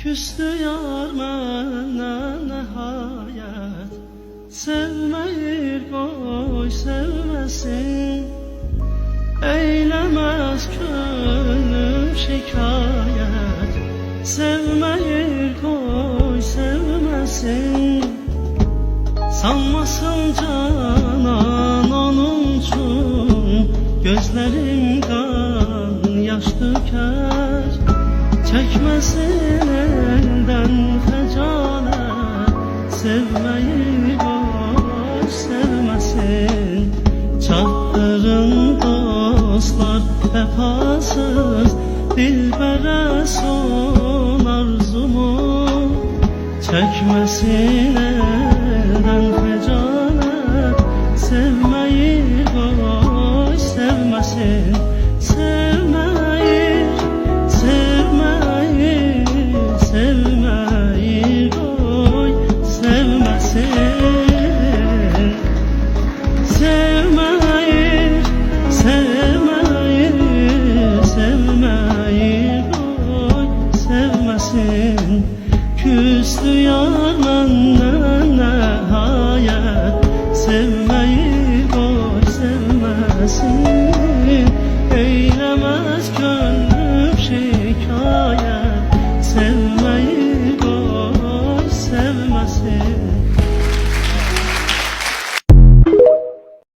Küstü yar mənə nəhayət, sevməyir qoy sevməsin. Eyləməz könlüm şikayət, sevməyir qoy sevməsin. Sanmasın canan onun üçün, gözlərim qan yaş dökər. Çəkməsin eldən xəcalət, sevməyir qoy sevməsin. Çatdırın dostlar vəfasız, dilbərə son arzumu. Çəkməsin